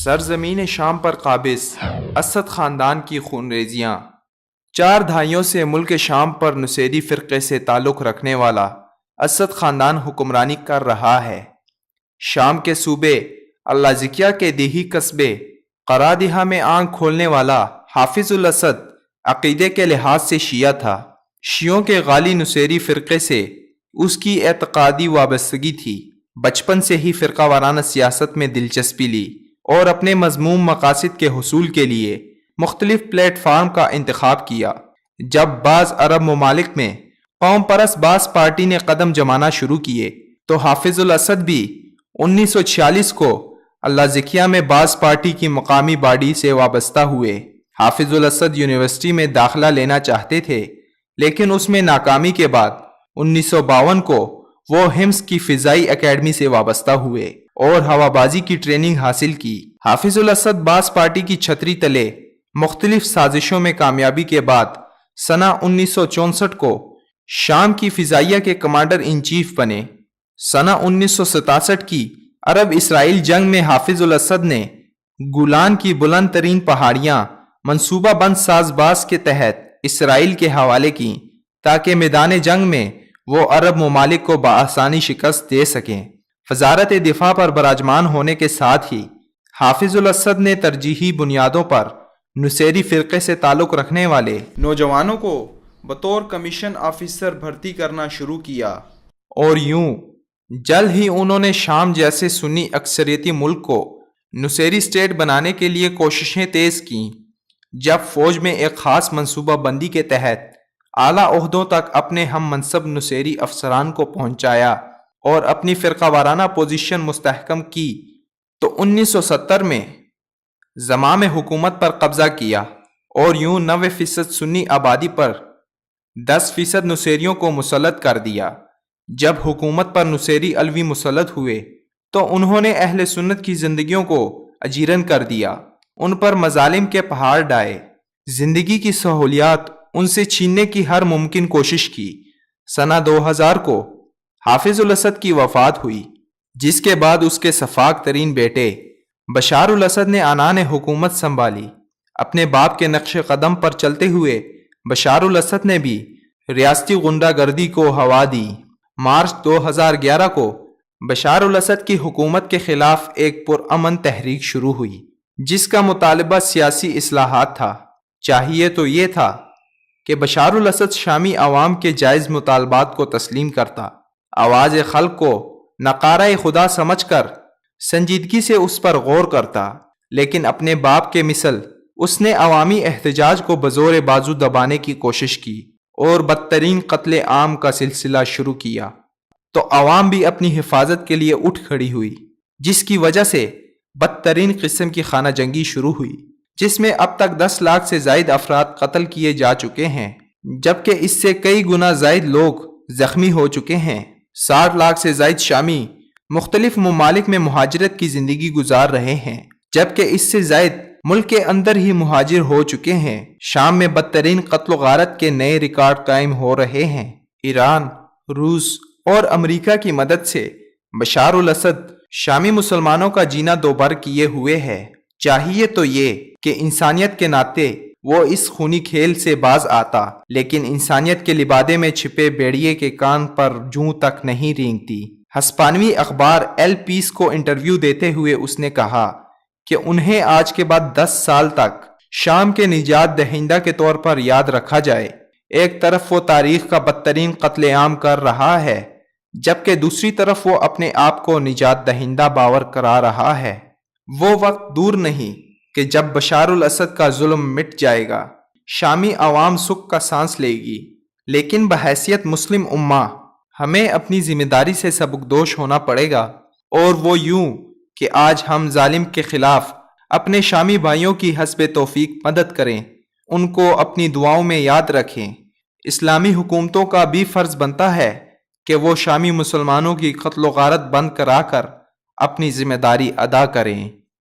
سرزمین شام پر قابض اسد خاندان کی خونریزیاں۔ 4 دہائیوں سے ملک شام پر نصیری فرقے سے تعلق رکھنے والا اسد خاندان حکمرانی کر رہا ہے۔ شام کے صوبے اللذکیہ کے دیہی قصبے قرادیہ میں آنکھ کھولنے والا حافظ الاسد عقیدے کے لحاظ سے شیعہ تھا۔ شیعوں کے غالی نصیری فرقے سے اس کی اعتقادی وابستگی تھی۔ بچپن سے ہی فرقہ وارانہ سیاست میں دلچسپی لی اور اپنے مذموم مقاصد کے حصول کے لیے مختلف پلیٹ فارم کا انتخاب کیا۔ جب بعض عرب ممالک میں قوم پرست باس پارٹی نے قدم جمانا شروع کیے تو حافظ الاسد بھی 1946 کو اللذکیہ میں باس پارٹی کی مقامی باڈی سے وابستہ ہوئے۔ حافظ الاسد یونیورسٹی میں داخلہ لینا چاہتے تھے، لیکن اس میں ناکامی کے بعد 1952 کو وہ حمص کی فضائی اکیڈمی سے وابستہ ہوئے اور ہوابازی کی ٹریننگ حاصل کی۔ حافظ الاسد باس پارٹی کی چھتری تلے مختلف سازشوں میں کامیابی کے بعد سنہ 1964 کو شام کی فضائیہ کے کمانڈر ان چیف بنے۔ سنہ 1967 کی عرب اسرائیل جنگ میں حافظ الاسد نے گولان کی بلند ترین پہاڑیاں منصوبہ بند ساز باز کے تحت اسرائیل کے حوالے کی تاکہ میدان جنگ میں وہ عرب ممالک کو بآسانی شکست دے سکیں۔ وزارت دفاع پر براجمان ہونے کے ساتھ ہی حافظ الاسد نے ترجیحی بنیادوں پر نصیری فرقے سے تعلق رکھنے والے نوجوانوں کو بطور کمیشن آفیسر بھرتی کرنا شروع کیا، اور یوں جلد ہی انہوں نے شام جیسے سنی اکثریتی ملک کو نصیری اسٹیٹ بنانے کے لیے کوششیں تیز کیں۔ جب فوج میں ایک خاص منصوبہ بندی کے تحت اعلیٰ عہدوں تک اپنے ہم منصب نصیری افسران کو پہنچایا اور اپنی فرقہ وارانہ پوزیشن مستحکم کی تو 1970 میں زمام حکومت پر قبضہ کیا اور یوں 90% سنی آبادی پر 10% نصیریوں کو مسلط کر دیا۔ جب حکومت پر نصیری علوی مسلط ہوئے تو انہوں نے اہل سنت کی زندگیوں کو اجیرن کر دیا، ان پر مظالم کے پہاڑ ڈھائے، زندگی کی سہولیات ان سے چھیننے کی ہر ممکن کوشش کی۔ سنہ 2000 کو حافظ الاسد کی وفات ہوئی، جس کے بعد اس کے سفاک ترین بیٹے بشار الاسد نے عنان حکومت سنبھالی۔ اپنے باپ کے نقش قدم پر چلتے ہوئے بشار الاسد نے بھی ریاستی غنڈہ گردی کو ہوا دی۔ مارچ 2011 کو بشار الاسد کی حکومت کے خلاف ایک پرامن تحریک شروع ہوئی، جس کا مطالبہ سیاسی اصلاحات تھا۔ چاہیے تو یہ تھا کہ بشار الاسد شامی عوام کے جائز مطالبات کو تسلیم کرتا، آواز خلق کو نقارہ خدا سمجھ کر سنجیدگی سے اس پر غور کرتا، لیکن اپنے باپ کے مثل اس نے عوامی احتجاج کو بزور بازو دبانے کی کوشش کی اور بدترین قتل عام کا سلسلہ شروع کیا، تو عوام بھی اپنی حفاظت کے لیے اٹھ کھڑی ہوئی، جس کی وجہ سے بدترین قسم کی خانہ جنگی شروع ہوئی، جس میں اب تک 10 لاکھ سے زائد افراد قتل کیے جا چکے ہیں، جبکہ اس سے کئی گنا زائد لوگ زخمی ہو چکے ہیں۔ 60 لاکھ سے زائد شامی مختلف ممالک میں مہاجرت کی زندگی گزار رہے ہیں، جبکہ اس سے زائد ملک کے اندر ہی مہاجر ہو چکے ہیں۔ شام میں بدترین قتل و غارت کے نئے ریکارڈ قائم ہو رہے ہیں۔ ایران، روس اور امریکہ کی مدد سے بشار الاسد شامی مسلمانوں کا جینا دوبر کیے ہوئے ہے۔ چاہیے تو یہ کہ انسانیت کے ناطے وہ اس خونی کھیل سے باز آتا، لیکن انسانیت کے لبادے میں چھپے بیڑیے کے کان پر جوں تک نہیں رینگتی۔ ہسپانوی اخبار ایل پیس کو انٹرویو دیتے ہوئے اس نے کہا کہ انہیں آج کے بعد 10 سال تک شام کے نجات دہندہ کے طور پر یاد رکھا جائے۔ ایک طرف وہ تاریخ کا بدترین قتل عام کر رہا ہے، جبکہ دوسری طرف وہ اپنے آپ کو نجات دہندہ باور کرا رہا ہے۔ وہ وقت دور نہیں کہ جب بشار الاسد کا ظلم مٹ جائے گا، شامی عوام سکھ کا سانس لے گی، لیکن بحیثیت مسلم امہ ہمیں اپنی ذمہ داری سے سبکدوش ہونا پڑے گا، اور وہ یوں کہ آج ہم ظالم کے خلاف اپنے شامی بھائیوں کی حسب توفیق مدد کریں، ان کو اپنی دعاؤں میں یاد رکھیں۔ اسلامی حکومتوں کا بھی فرض بنتا ہے کہ وہ شامی مسلمانوں کی قتل و غارت بند کرا کر اپنی ذمہ داری ادا کریں۔